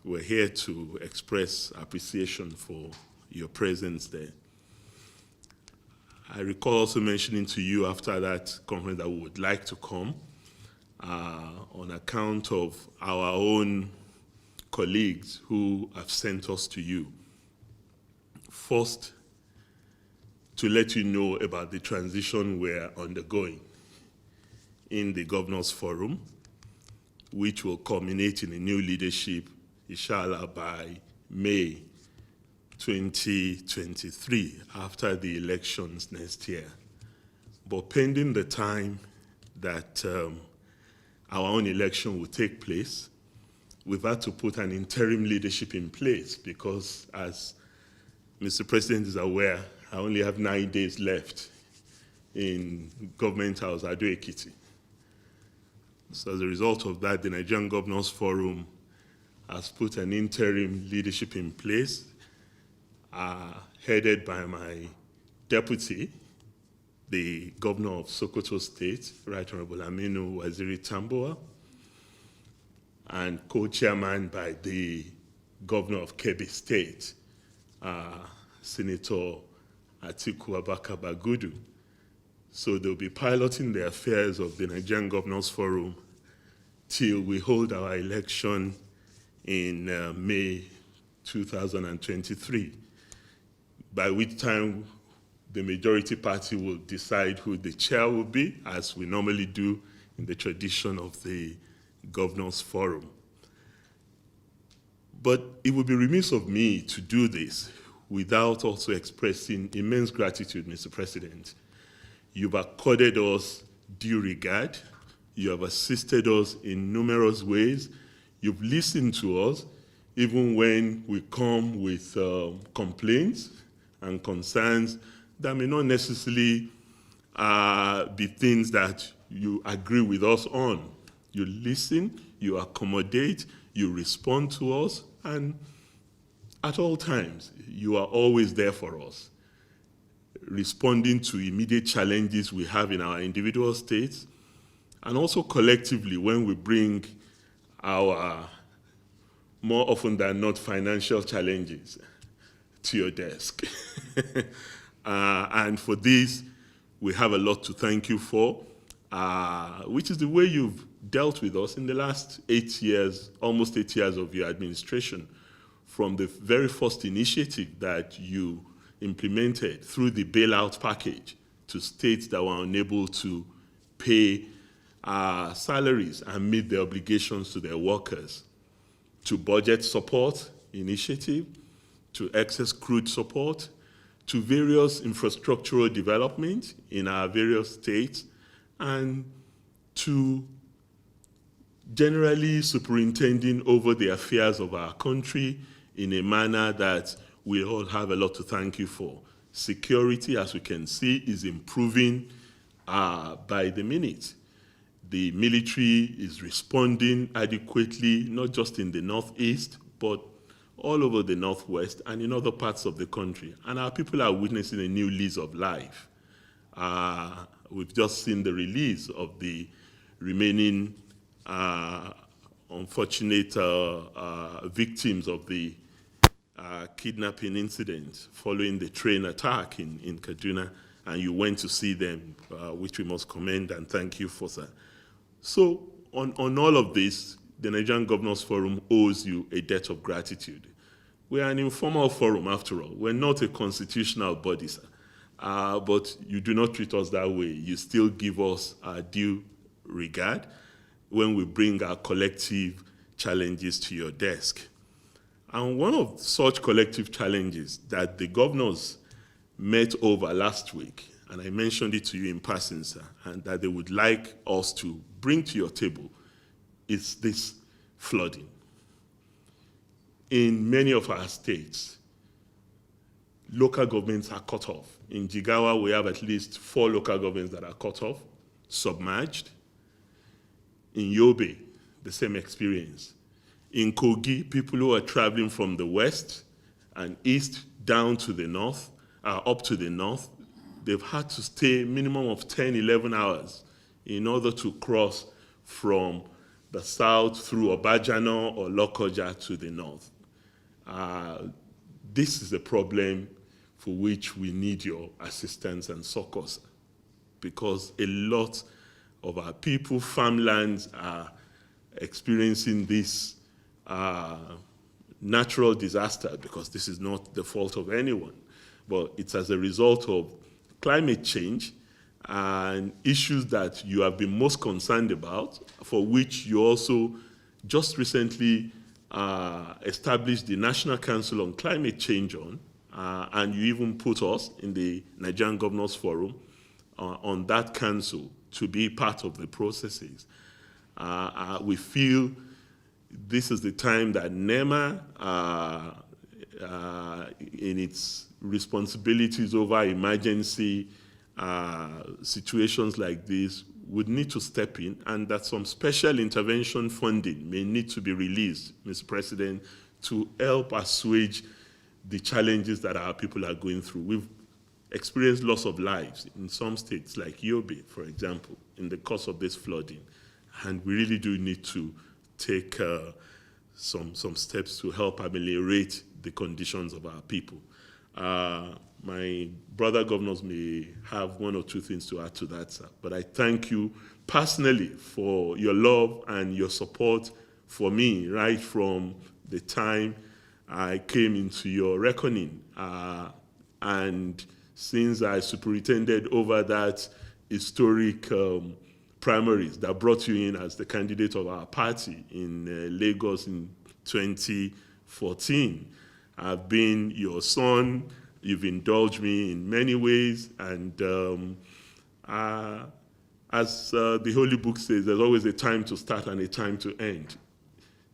we're here to express appreciation for your presence there. I recall also mentioning to you after that conference that we would like to come on account of our own colleagues who have sent us to you. First, to let you know about the transition we're undergoing in the Governors Forum, which will culminate in a new leadership, inshallah, by May 2023, after the elections next year. But pending the time that our own election will take place, we've had to put an interim leadership in place because, as Mr. President is aware, I only have 9 days left in Government House, Ekiti. So as a result of that, the Nigerian Governors Forum has put an interim leadership in place, headed by my deputy, the Governor of Sokoto State, Right Honorable Aminu, Waziri Tambuwal, and co-chairman by the Governor of Kebbi State, Senator Atiku Bagudu. So they'll be piloting the affairs of the Nigerian Governors Forum till we hold our election in May 2023, by which time the majority party will decide who the chair will be, as we normally do in the tradition of the Governors Forum. But it would be remiss of me to do this without also expressing immense gratitude, Mr. President. You've accorded us due regard. You have assisted us in numerous ways. You've listened to us, even when we come with complaints and concerns that may not necessarily be things that you agree with us on. You listen, you accommodate, you respond to us, and at all times, you are always there for us, responding to immediate challenges we have in our individual states, and also collectively when we bring our, more often than not, financial challenges to your desk. And for this, we have a lot to thank you for, which is the way you've dealt with us in the last 8 years, almost 8 years of your administration, from the very first initiative that you implemented through the bailout package to states that were unable to pay salaries and meet their obligations to their workers, to budget support initiative, to excess crude support, to various infrastructural development in our various states, and to generally superintending over the affairs of our country in a manner that we all have a lot to thank you for. Security, as we can see, is improving by the minute. The military is responding adequately, not just in the Northeast, but all over the Northwest and in other parts of the country. And our people are witnessing a new lease of life. We've just seen the release of the remaining unfortunate victims of the kidnapping incident following the train attack in Kaduna, and you went to see them, which we must commend and thank you for, sir. So on all of this, the Nigerian Governors Forum owes you a debt of gratitude. We are an informal forum, after all. We're not a constitutional body, sir. But you do not treat us that way. You still give us our due regard when we bring our collective challenges to your desk. And one of such collective challenges that the governors met over last week, and I mentioned it to you in passing, sir, and that they would like us to bring to your table, is this flooding. In many of our states, local governments are cut off. In Jigawa, we have at least 4 local governments that are cut off, submerged. In Yobe, the same experience. In Kogi, people who are traveling from the west and east down to the north, up to the north, they've had to stay a minimum of 10, 11 hours in order to cross from the south through Obajano or Lokoja to the north. This is a problem for which we need your assistance and succors, because a lot of our people, farmlands, are experiencing this natural disaster, because this is not the fault of anyone, but it's as a result of climate change and issues that you have been most concerned about, for which you also just recently established the National Council on Climate Change and you even put us in the Nigerian Governors Forum on that council to be part of the processes. We feel this is the time that NEMA, in its responsibilities over emergency situations like this, would need to step in, and that some special intervention funding may need to be released, Mr. President, to help assuage the challenges that our people are going through. We've experienced loss of lives in some states, like Yobe, for example, in the course of this flooding, and we really do need to take some steps to help ameliorate the conditions of our people. My brother governors may have one or two things to add to that, sir. But I thank you personally for your love and your support for me right from the time I came into your reckoning. And since I superintended over that historic primaries that brought you in as the candidate of our party in Lagos in 2014, I've been your son. You've indulged me in many ways, and as the Holy Book says, there's always a time to start and a time to end.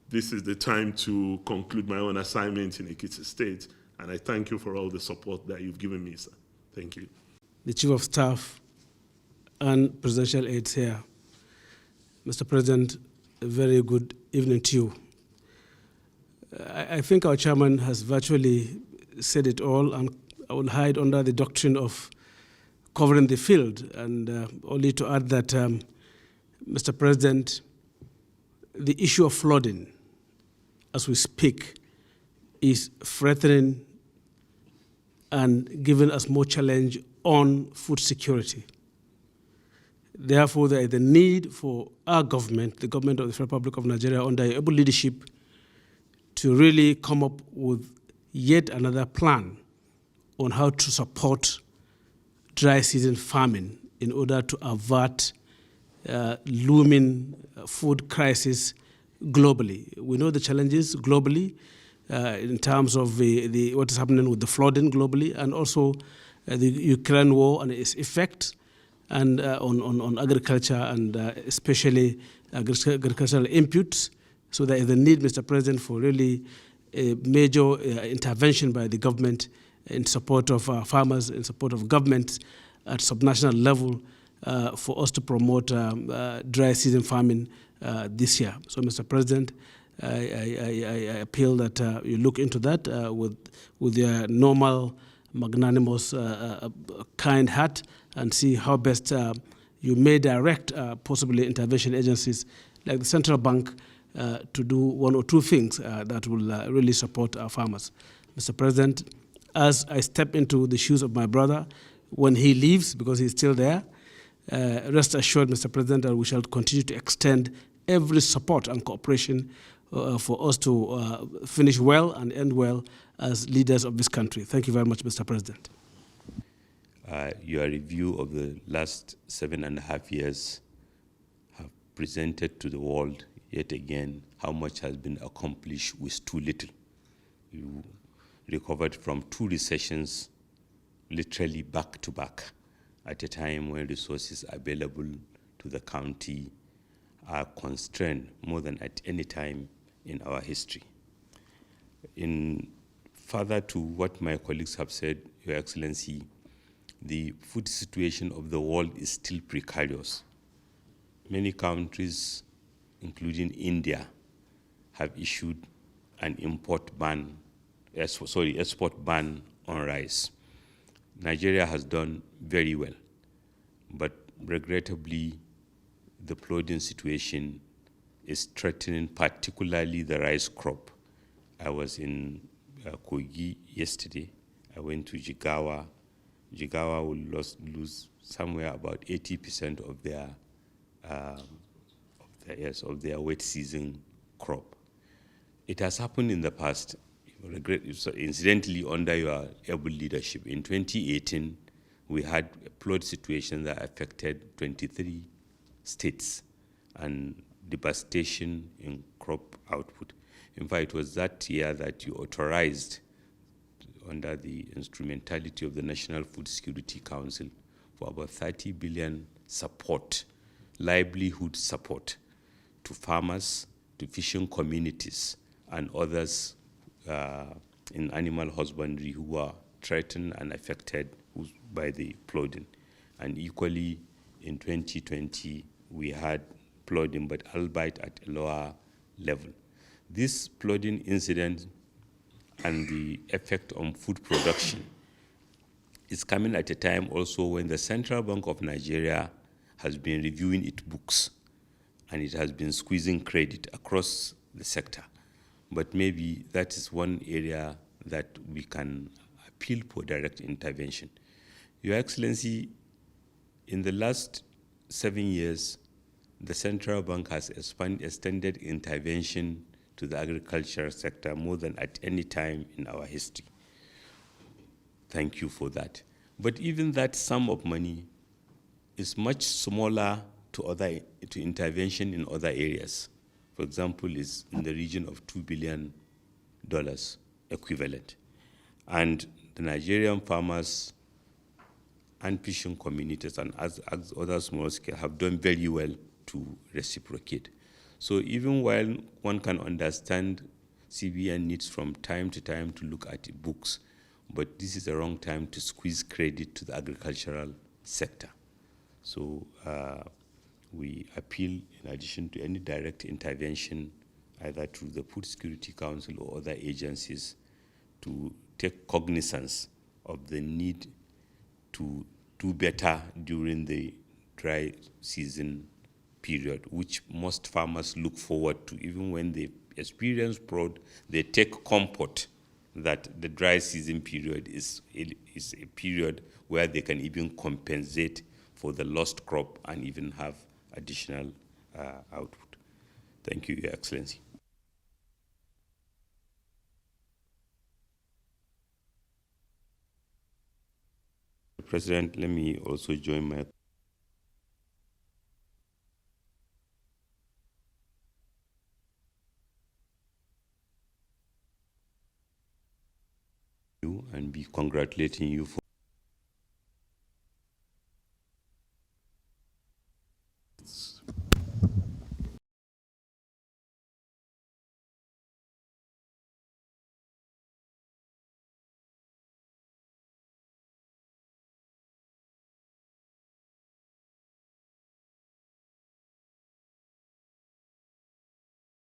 This is the time to conclude my own assignment in Ekiti State, and I thank you for all the support that you've given me, sir. Thank you. The Chief of Staff and Presidential aides here. Mr. President, a very good evening to you. I think our chairman has virtually said it all, and I will hide under the doctrine of covering the field, and only to add that, Mr. President, the issue of flooding, as we speak, is threatening and giving us more challenge on food security. Therefore, there is a need for our government, the government of the Republic of Nigeria, under your able leadership, to really come up with yet another plan on how to support dry season farming in order to avert looming food crisis globally. We know the challenges globally in terms of what is happening with the flooding globally, and also the Ukraine war and its effect and on agriculture, and especially agricultural inputs. So there is a need, Mr. President, for really a major intervention by the government in support of farmers, in support of government at subnational level for us to promote dry season farming this year. So, Mr. President, I appeal that you look into that with your normal, magnanimous, kind heart, and see how best you may direct possibly intervention agencies like the Central Bank to do one or two things that will really support our farmers. Mr. President, as I step into the shoes of my brother, when he leaves, because he's still there, rest assured, Mr. President, that we shall continue to extend every support and cooperation for us to finish well and end well as leaders of this country. Thank you very much, Mr. President. Your review of the last 7.5 years have presented to the world yet again how much has been accomplished with too little. You recovered from 2 recessions literally back to back at a time when resources available to the county are constrained more than at any time in our history. In further to what my colleagues have said, Your Excellency, the food situation of the world is still precarious. Many countries, including India, have issued an export ban on rice. Nigeria has done very well, but regrettably, the flooding situation is threatening particularly the rice crop. I was in Kogi yesterday. I went to Jigawa. Jigawa will lose somewhere about 80% of their wet season crop. It has happened in the past. So incidentally, under your able leadership, in 2018, we had a flood situation that affected 23 states and devastation in crop output. In fact, it was that year that you authorized, under the instrumentality of the National Food Security Council, for about 30 billion support, livelihood support, to farmers, to fishing communities, and others in animal husbandry who are threatened and affected by the flooding. And equally, in 2020, we had flooding, but albeit at a lower level. This flooding incident and the effect on food production is coming at a time also when the Central Bank of Nigeria has been reviewing its books, and it has been squeezing credit across the sector. But maybe that is one area that we can appeal for direct intervention. Your Excellency, in the last 7 years, the Central Bank has extended intervention to the agricultural sector more than at any time in our history. Thank you for that. But even that sum of money is much smaller to intervention in other areas. For example, is in the region of $2 billion equivalent. And the Nigerian farmers and fishing communities and other small scale have done very well to reciprocate. So even while one can understand CBN needs from time to time to look at the books, but this is the wrong time to squeeze credit to the agricultural sector. So we appeal, in addition to any direct intervention, either through the Food Security Council or other agencies, to take cognizance of the need to do better during the dry season period, which most farmers look forward to. Even when they experience drought, they take comfort that the dry season period is a period where they can even compensate for the lost crop and even have additional output. Thank you, Your Excellency. President, let me also join my you and be congratulating you for